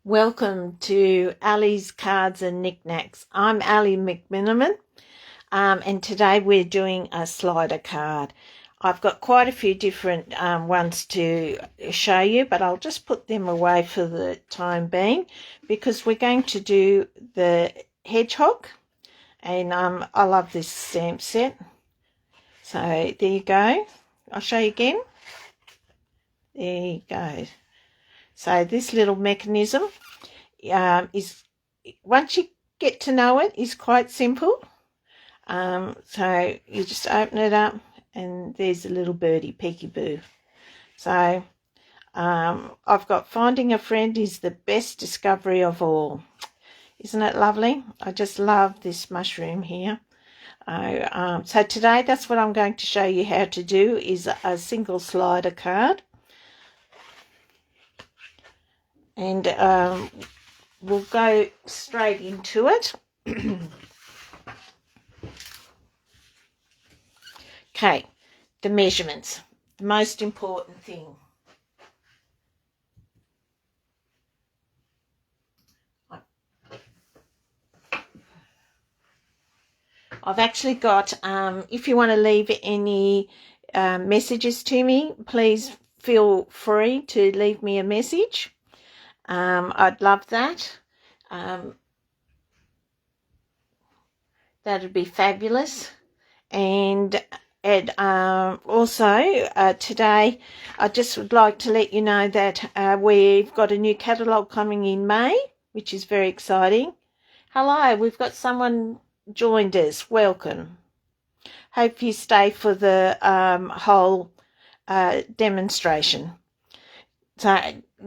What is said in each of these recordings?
Welcome to Ali's Cards and Knickknacks. I'm Ali McMiniman, and today we're doing a slider card. I've got quite a few different ones to show you, but I'll just put them away for the time being because we're going to do the hedgehog, and I love this stamp set. So there you go. I'll show you again. There you go. So this little mechanism is, once you get to know it, is quite simple. So you just open it up and there's a little birdie, peekaboo. So I've got finding a friend is the best discovery of all. Isn't it lovely? I just love this mushroom here. So today that's what I'm going to show you how to do, is a single slider card. And we'll go straight into it. Okay, the measurements, the most important thing. I've actually got, if you want to leave any messages to me, please feel free to leave me a message. I'd love that. That'd be fabulous. And also today I just would like to let you know that we've got a new catalogue coming in May, which is very exciting. Hello, we've got someone joined us. Welcome. Hope you stay for the whole demonstration. So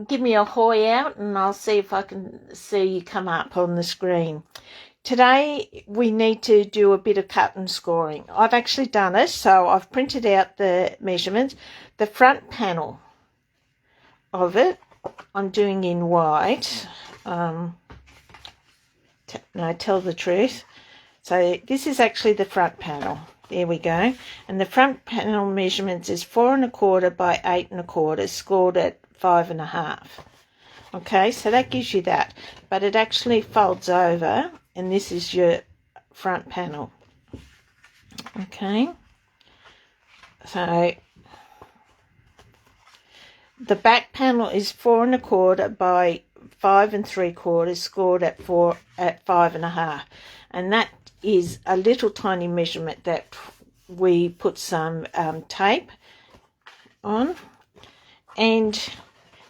give me a hoy out and I'll see if I can see you come up on the screen. Today we need to do a bit of cut and scoring. I've actually done it, so I've printed out the measurements. The front panel of it I'm doing in white. No, tell the truth. So this is actually the front panel. There we go. And the front panel measurements is 4 1/4 by 8 1/4, scored at 5 1/2. Okay, so that gives you that. But it actually folds over, and this is your front panel. Okay. So the back panel is 4 1/4 by 5 3/4, scored at 5 1/2. And that is a little tiny measurement that we put some tape on. And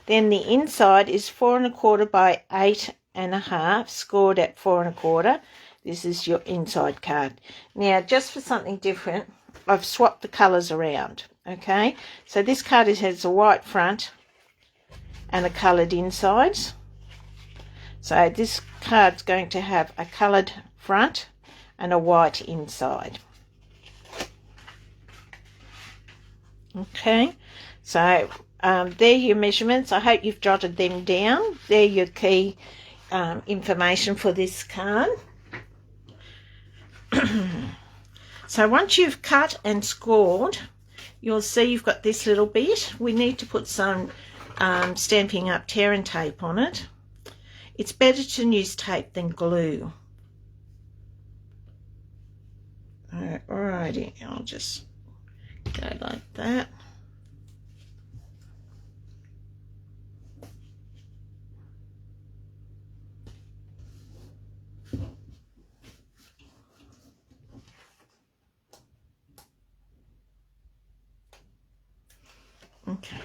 then the inside is 4 1/4 by 8 1/2, scored at 4 1/4. This is your inside card. Now, just for something different, I've swapped the colours around. Okay, so this card has a white front and a coloured inside. So this card's going to have a coloured front and a white inside. Okay, so they're your measurements. I hope you've jotted them down. They're your key information for this card. So once you've cut and scored, you'll see you've got this little bit. We need to put some Stampin' Up! Tear and tape on it. It's better to use tape than glue. Alrighty, I'll just go like that. Okay,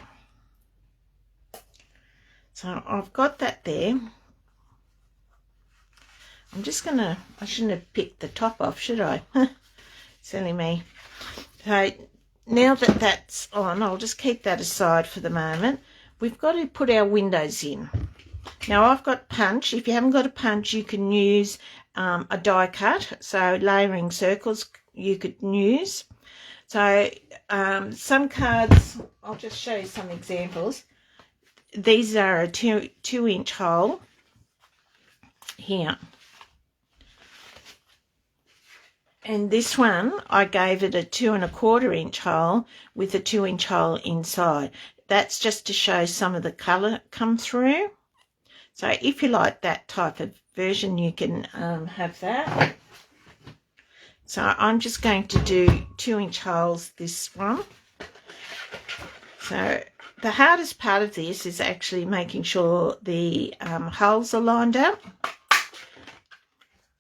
so I've got that there. I'm just gonna, I shouldn't have picked the top off, should I? Silly me. So now that that's on, I'll just keep that aside for the moment. We've got to put our windows in. Now I've got punch. If you haven't got a punch, you can use a die cut. So layering circles you could use. So some cards, I'll just show you some examples. These are a 2-inch hole here. And this one, I gave it a 2 1/4-inch hole with a 2-inch hole inside. That's just to show some of the colour come through. So if you like that type of version, you can have that. So I'm just going to do 2-inch holes this one. So the hardest part of this is actually making sure the holes are lined up.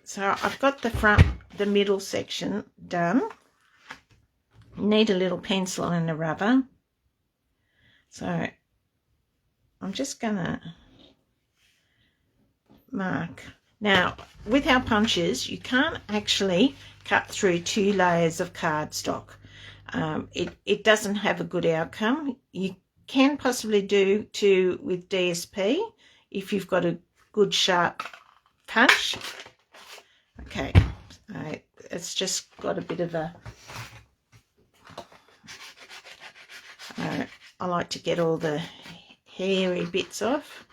So I've got the middle section done. You need a little pencil and a rubber. So I'm just gonna mark. Now with our punches, you can't actually cut through 2 layers of cardstock. It doesn't have a good outcome. You can possibly do 2 with DSP if you've got a good sharp punch. Okay, it's just got a bit of a I like to get all the hairy bits off.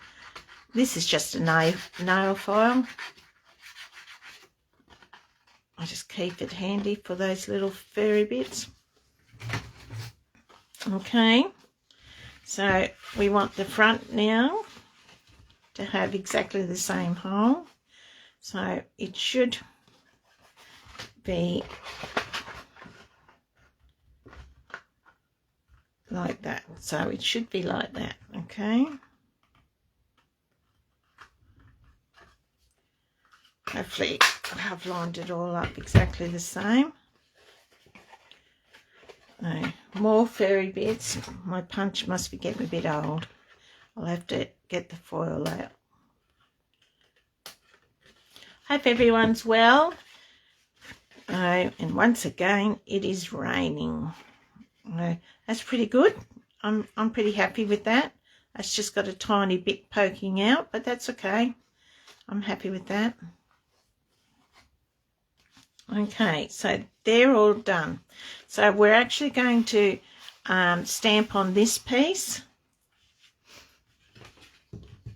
This is just a nail file. I just keep it handy for those little furry bits. Okay, so we want the front now to have exactly the same hole. So it should be like that. So it should be like that, okay? Hopefully I've lined it all up exactly the same. More furry bits. My punch must be getting a bit old. I'll have to get the foil out. Hope everyone's well. And once again, it is raining. That's pretty good. I'm pretty happy with that. It's just got a tiny bit poking out, but that's okay. I'm happy with that. Okay, so they're all done. So we're actually going to stamp on this piece,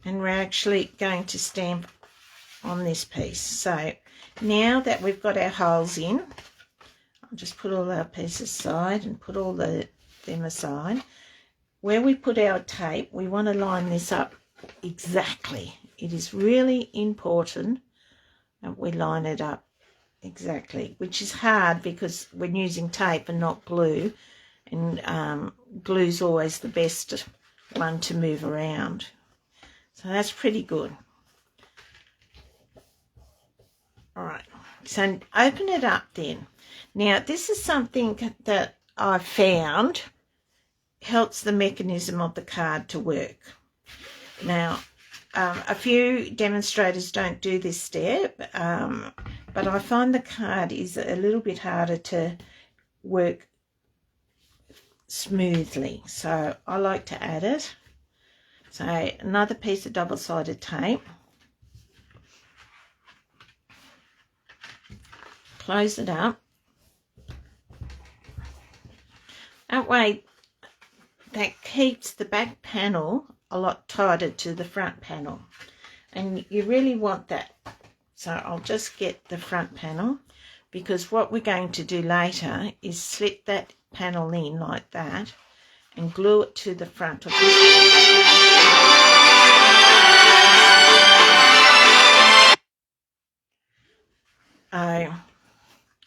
and we're actually going to stamp on this piece. So now that we've got our holes in, I'll just put all our pieces aside and put all them aside. Where we put our tape, we want to line this up exactly. It is really important that we line it up exactly, which is hard because we're using tape and not glue, and glue's always the best one to move around. So that's pretty good. All right, so open it up then. Now this is something that I found helps the mechanism of the card to work. Now a few demonstrators don't do this step, but I find the card is a little bit harder to work smoothly, so I like to add it. So another piece of double-sided tape, close it up. That way that keeps the back panel a lot tighter to the front panel, and you really want that. So I'll just get the front panel, because what we're going to do later is slip that panel in like that and glue it to the front of this.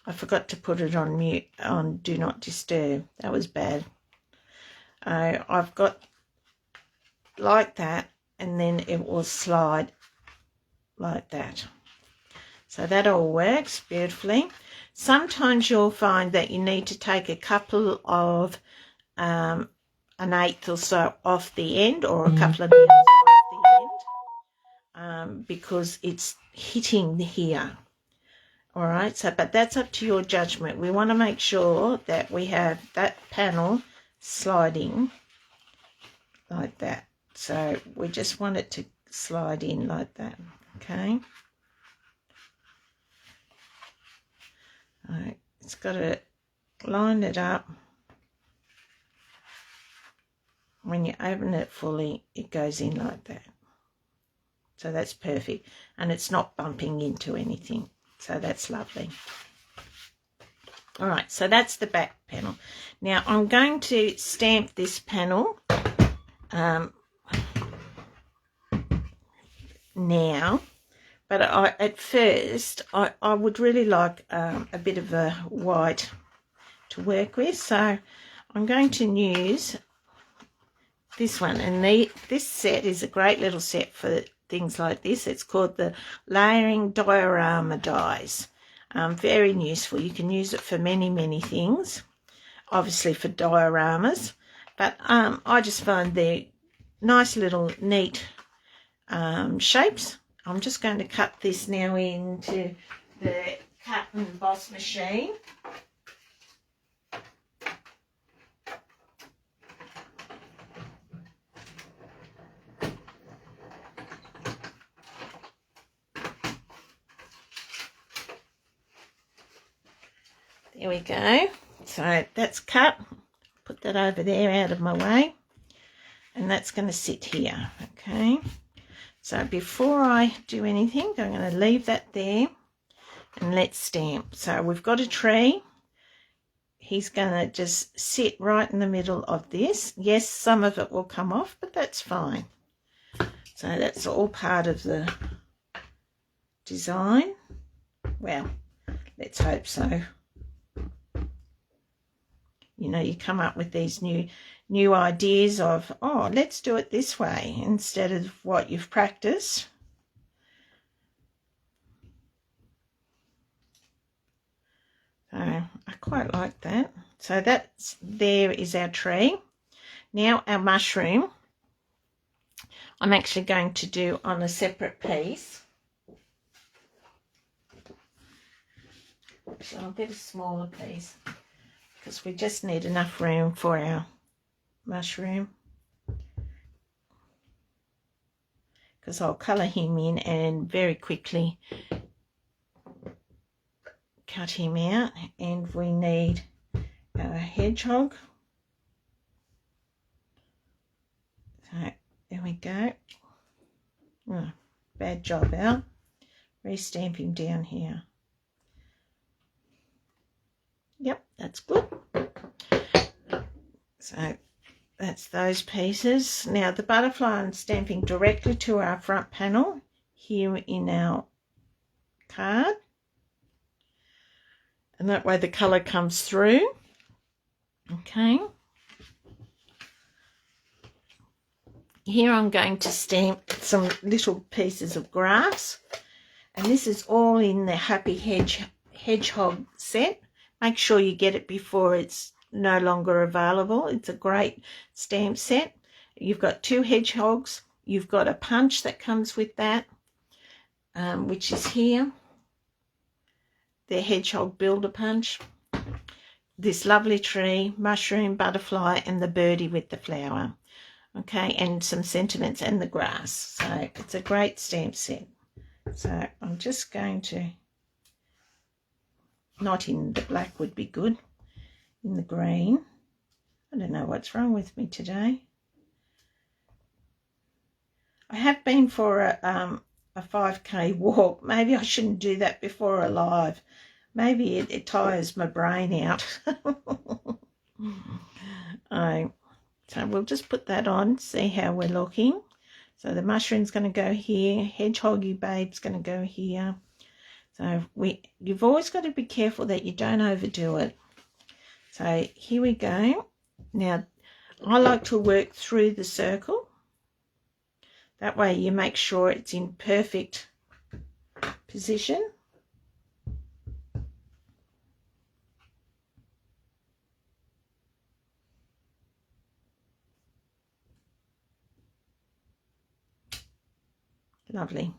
I forgot to put it on mute, on do not disturb. That was bad. I've got like that, and then it will slide like that. So that all works beautifully. Sometimes you'll find that you need to take a couple of an 1/8 or so off the end, or a couple of mils off the end, because it's hitting here. All right, so but that's up to your judgment. We want to make sure that we have that panel sliding like that. So we just want it to slide in like that, okay? All right, it's got to line it up. When you open it fully, it goes in like that. So that's perfect, and it's not bumping into anything. So that's lovely. All right, so that's the back panel. Now I'm going to stamp this panel. now, but at first I would really like a bit of a white to work with, so I'm going to use this one. And this set is a great little set for things like this. It's called the Layering Diorama Dies. Very useful. You can use it for many things, obviously for dioramas, but I just find they're nice little neat shapes. I'm just going to cut this now into the cut and emboss machine. There we go. So that's cut. Put that over there out of my way. And that's going to sit here. Okay. So before I do anything, I'm going to leave that there and let's stamp. So we've got a tree. He's going to just sit right in the middle of this. Yes, some of it will come off, but that's fine. So that's all part of the design. Well, let's hope so. You know, you come up with these new ideas of, oh, let's do it this way instead of what you've practiced. So I quite like that. So there is our tree. Now our mushroom, I'm actually going to do on a separate piece. So I'll get a smaller piece, because we just need enough room for our mushroom, because I'll colour him in and very quickly cut him out. And we need our hedgehog. So there we go. Oh, bad job, Al. Re-stamp him down here. Yep, that's good. So that's those pieces. Now the butterfly I'm stamping directly to our front panel here in our card. And that way the colour comes through. Okay. Here I'm going to stamp some little pieces of grass. And this is all in the Happy Hedgehog set. Make sure you get it before it's no longer available. It's a great stamp set. You've got 2 hedgehogs. You've got a punch that comes with that, which is here. The hedgehog builder punch. This lovely tree, mushroom, butterfly, and the birdie with the flower. Okay, and some sentiments and the grass. So it's a great stamp set. So I'm just going to, not in the black would be good, in the green. I don't know what's wrong with me today. I have been for a 5K walk. Maybe I shouldn't do that before a live. Maybe it tires my brain out. So we'll just put that on, see how we're looking. So the mushroom's going to go here. Hedgehoggy babe's going to go here. So you've always got to be careful that you don't overdo it. So here we go. Now I like to work through the circle. That way you make sure it's in perfect position. Lovely.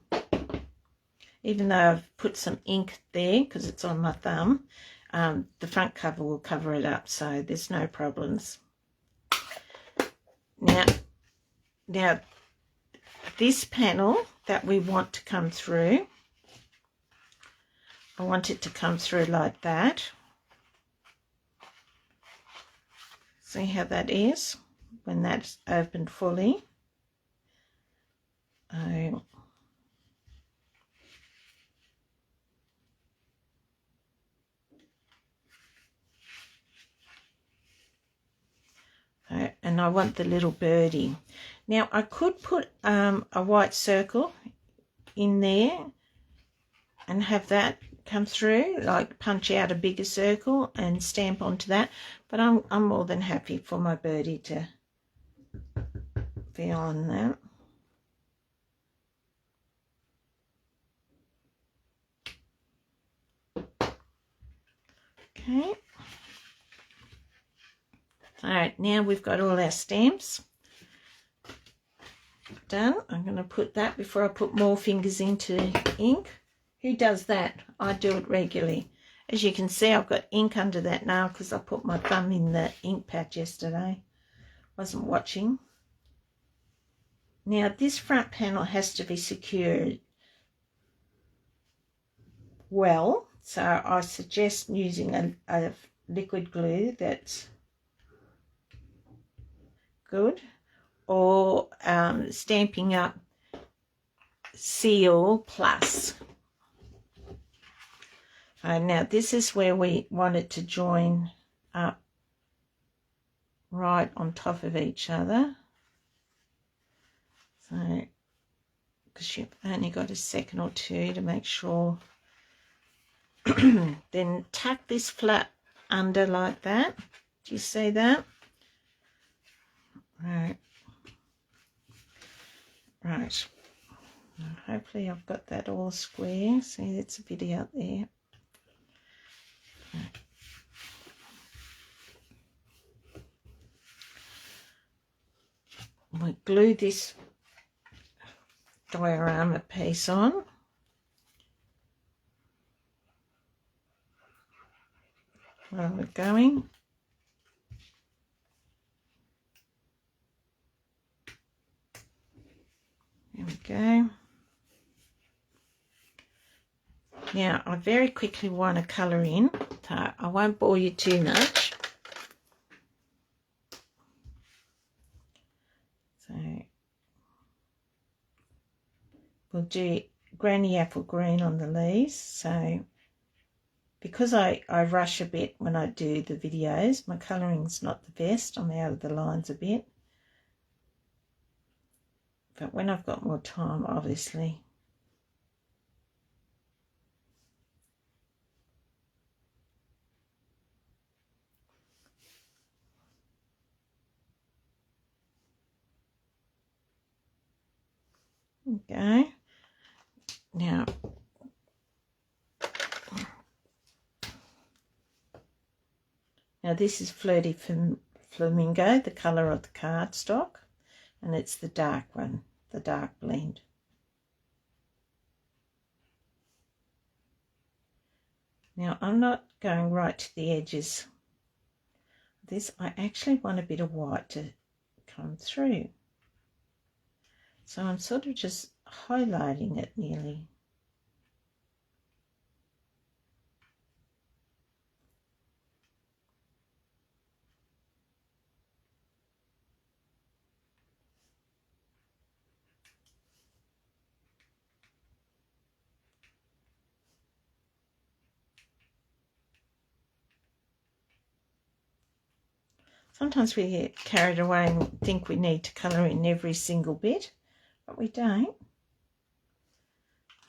Even though I've put some ink there because it's on my thumb, the front cover will cover it up, so there's no problems. Now this panel that we want to come through, I want it to come through like that. See how that is when that's opened fully. And I want the little birdie. Now I could put a white circle in there and have that come through, like punch out a bigger circle and stamp onto that. But I'm more than happy for my birdie to be on that. Okay. All right, now we've got all our stamps done. I'm going to put that before I put more fingers into ink. Who does that? I do it regularly. As you can see, I've got ink under that now because I put my thumb in the ink pad yesterday. Wasn't watching. Now this front panel has to be secured well, so I suggest using a liquid glue that's good, or Stampin' Up! Seal Plus. Now this is where we want it to join up right on top of each other. So, because you've only got a second or two to make sure. Then tuck this flat under like that. Do you see that? Right. Right. Now, hopefully I've got that all square. See, it's a bit out there. Right. We glue this diorama piece on. Where we're going. There we go. Now I very quickly want to colour in, so I won't bore you too much. So we'll do granny apple green on the leaves. So because I rush a bit when I do the videos, my colouring's not the best. I'm out of the lines a bit. But when I've got more time, obviously. Okay. Now, this is Flirty Flamingo, the colour of the cardstock, and it's the dark one, the dark blend. Now, I'm not going right to the edges. This, I actually want a bit of white to come through. So I'm sort of just highlighting it nearly. Sometimes we get carried away and think we need to colour in every single bit, but we don't.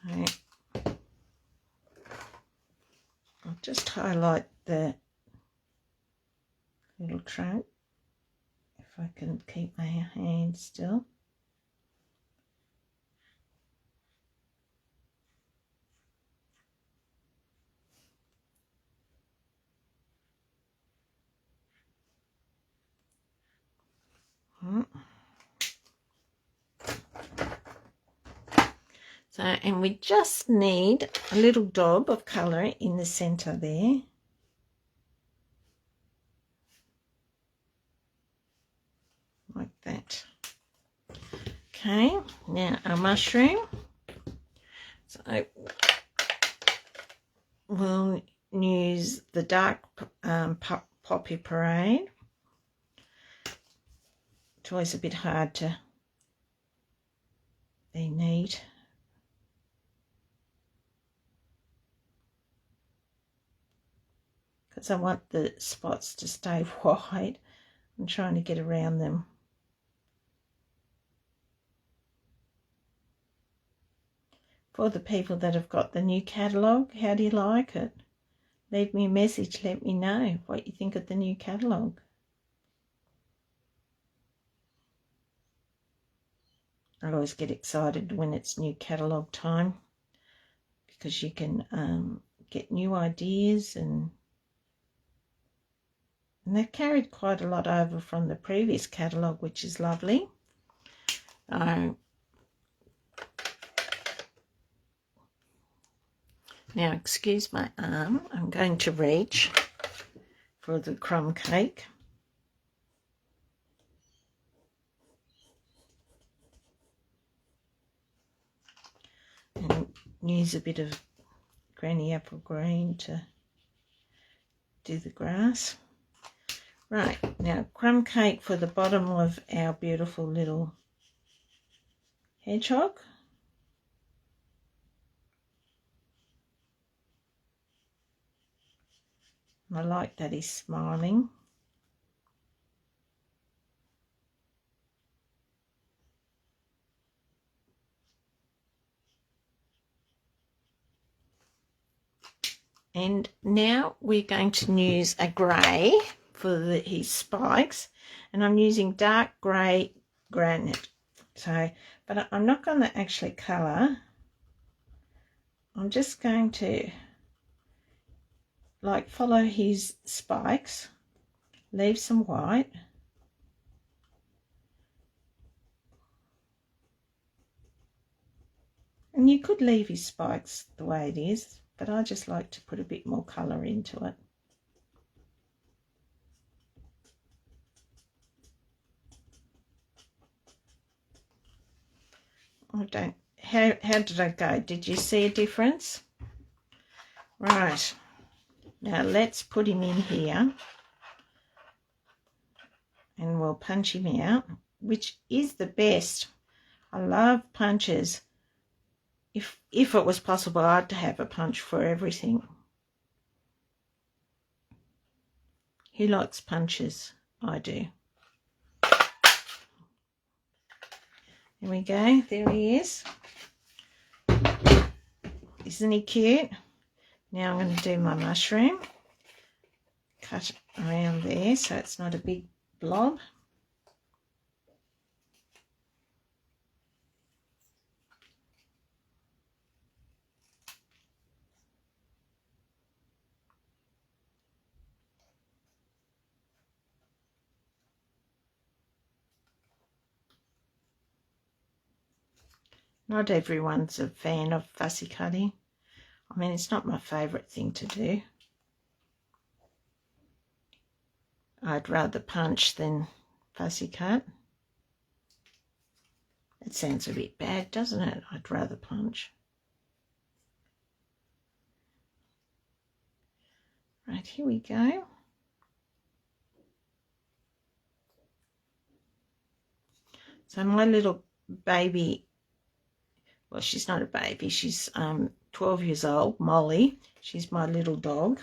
Right. I'll just highlight the little trunk, if I can keep my hand still. So, and we just need a little daub of colour in the centre there. Like that. Okay, now our mushroom. So we'll use the dark Poppy Parade. It's always a bit hard to be neat. Because I want the spots to stay white. I'm trying to get around them. For the people that have got the new catalogue, how do you like it? Leave me a message, let me know what you think of the new catalogue. I always get excited when it's new catalogue time because you can get new ideas and they've carried quite a lot over from the previous catalogue, which is lovely. Now, excuse my arm. I'm going to reach for the crumb cake. And use a bit of Granny Apple Green to do the grass. Right, now crumb cake for the bottom of our beautiful little hedgehog. I like that he's smiling. And now we're going to use a grey for his spikes, and I'm using dark grey granite. So, but I'm not going to actually colour. I'm just going to like follow his spikes, leave some white. And you could leave his spikes the way it is, but I just like to put a bit more colour into it. How did I go? Did you see a difference? Right, now let's put him in here and we'll punch him out, which is the best. I love punches. If it was possible, I'd have a punch for everything. Who likes punches? I do. There we go, there he is. Isn't he cute? Now I'm going to do my mushroom. Cut around there so it's not a big blob. Not everyone's a fan of fussy cutting. I mean, it's not my favourite thing to do. I'd rather punch than fussy cut. It sounds a bit bad, doesn't it? I'd rather punch. Right, here we go. So my little baby, well, she's not a baby, she's 12 years old, Molly. She's my little dog.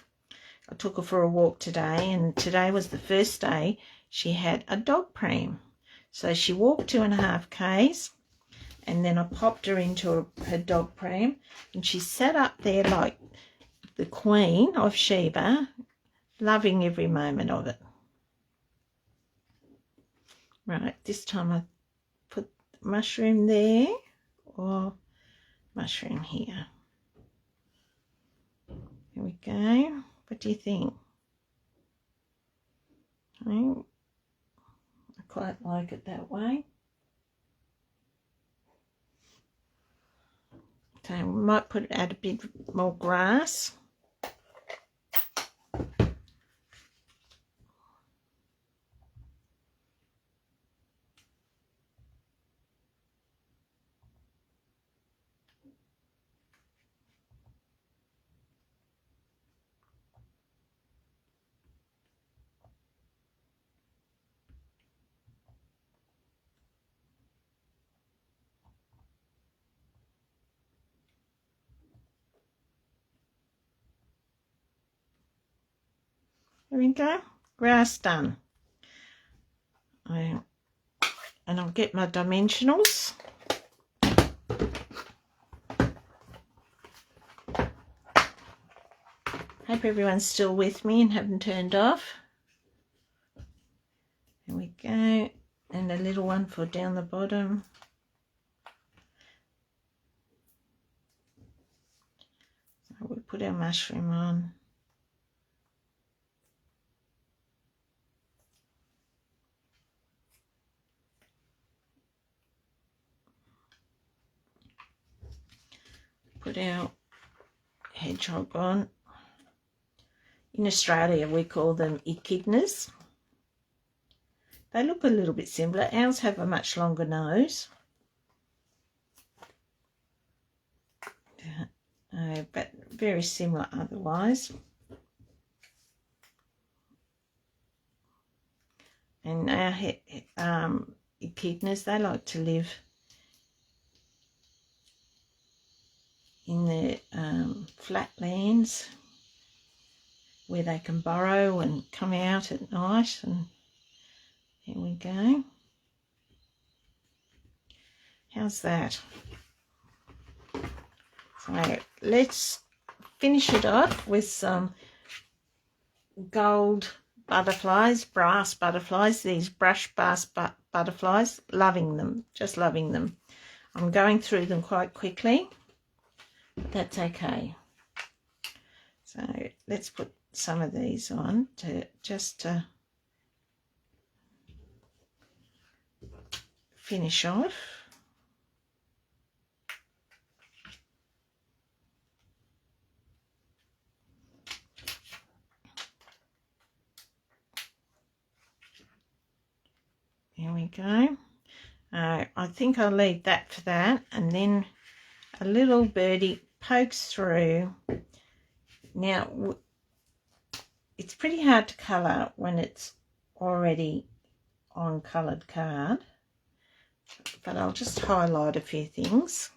I took her for a walk today, and today was the first day she had a dog pram. So she walked 2.5 k's, and then I popped her into her dog pram, and she sat up there like the Queen of Sheba, loving every moment of it. Right, this time I put mushroom there, or mushroom here. Here we go. What do you think? I quite like it that way. Okay, we might add a bit more grass. There we go, grass done. And I'll get my dimensionals. Hope everyone's still with me and haven't turned off. There we go. And a little one for down the bottom. So we'll put our mushroom on. Put our hedgehog on. In Australia we call them echidnas. They look a little bit similar. Ours have a much longer nose. But very similar otherwise. And our echidnas, they like to live in the flatlands where they can burrow and come out at night. And here we go. How's that? So let's finish it off with some gold butterflies, brass butterflies, these brush brass butterflies. Loving them, just loving them. I'm going through them quite quickly, but that's okay. So let's put some of these on to finish off. There we go. I think I'll leave that for that, and then a little birdie pokes through. Now, it's pretty hard to colour when it's already on coloured card, but I'll just highlight a few things.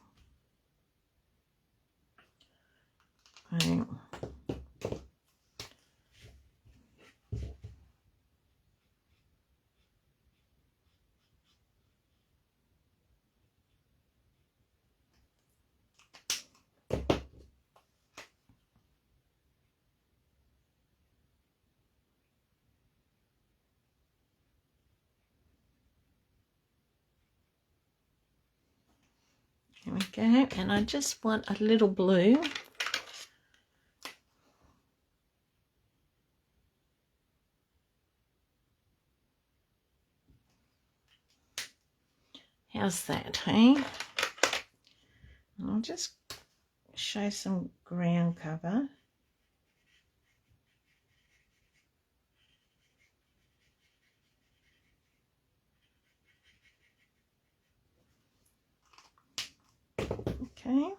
There we go, and I just want a little blue. How's that, hey? And I'll just show some ground cover. Okay,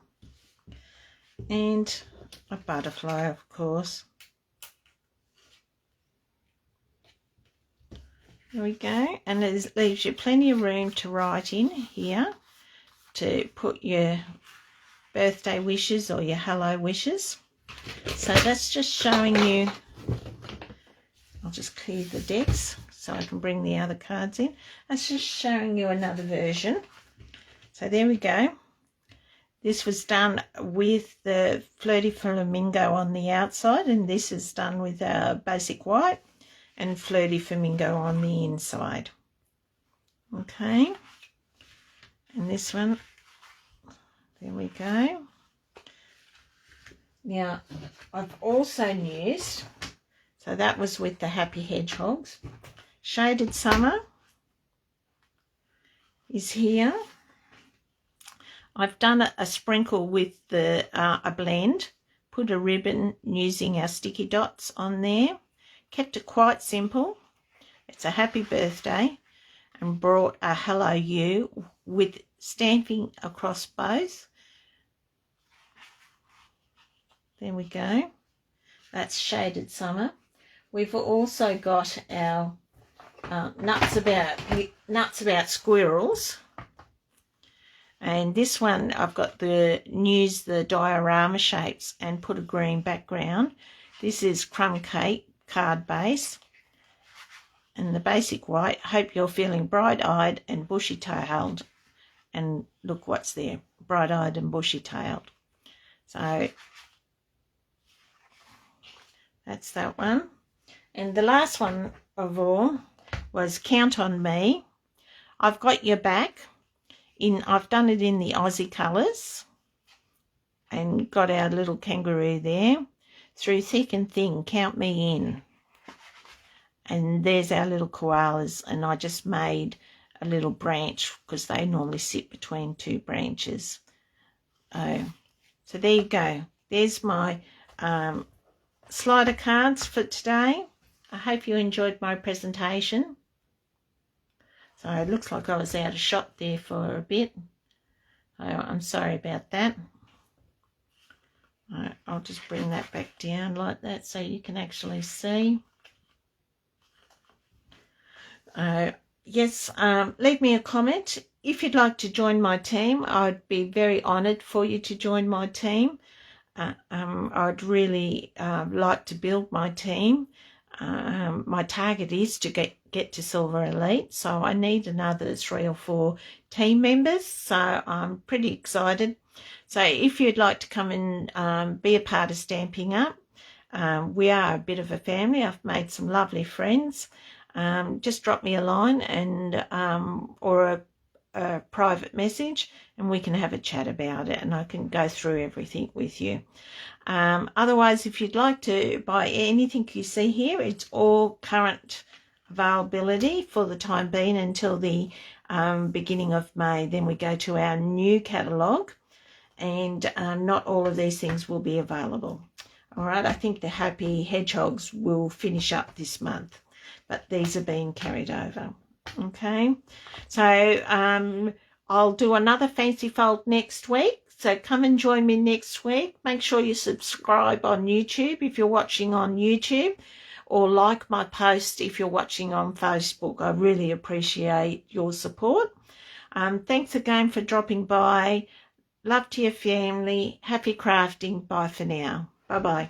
and a butterfly, of course. There we go, and it leaves you plenty of room to write in here to put your birthday wishes or your hello wishes. So that's just showing you. I'll just clear the decks so I can bring the other cards in. That's just showing you another version. So there we go. This was done with the Flirty Flamingo on the outside, and this is done with a basic white and Flirty Flamingo on the inside. Okay, and this one, there we go. Now, I've also used, so that was with the Happy Hedgehogs. Shaded Summer is here. I've done a sprinkle with the a blend, put a ribbon using our sticky dots on there, kept it quite simple. It's a happy birthday, and brought a hello you with stamping across both. There we go. That's Shaded Summer. We've also got our nuts about squirrels. And this one, I've got used the diorama shapes and put a green background. This is crumb cake card base. And the basic white, hope you're feeling bright-eyed and bushy-tailed. And look what's there, bright-eyed and bushy-tailed. So That's that one. And the last one of all was Count on Me. I've got your back. I've done it in the Aussie colours and got our little kangaroo there. Through thick and thin, count me in. And there's our little koalas, and I just made a little branch because they normally sit between two branches. So there you go. There's my slider cards for today. I hope you enjoyed my presentation. So it looks like I was out of shot there for a bit. I'm sorry about that. I'll just bring that back down like that so you can actually see. Yes, leave me a comment. If you'd like to join my team, I'd be very honoured for you to join my team. I'd really like to build my team. My target is to get to Silver Elite, so I need another 3 or 4 team members, so I'm pretty excited. So if you'd like to come and be a part of Stamping Up, we are a bit of a family. I've made some lovely friends. Just drop me a line and or a private message, and we can have a chat about it, and I can go through everything with you. Otherwise, if you'd like to buy anything you see here, it's all current availability for the time being until the beginning of May. Then we go to our new catalogue, and not all of these things will be available. All right, I think the Happy Hedgehogs will finish up this month, but these are being carried over. Okay, so I'll do another fancy fold next week. So come and join me next week. Make sure you subscribe on YouTube if you're watching on YouTube, or like my post if you're watching on Facebook. I really appreciate your support. Thanks again for dropping by. Love to your family. Happy crafting. Bye for now. Bye-bye.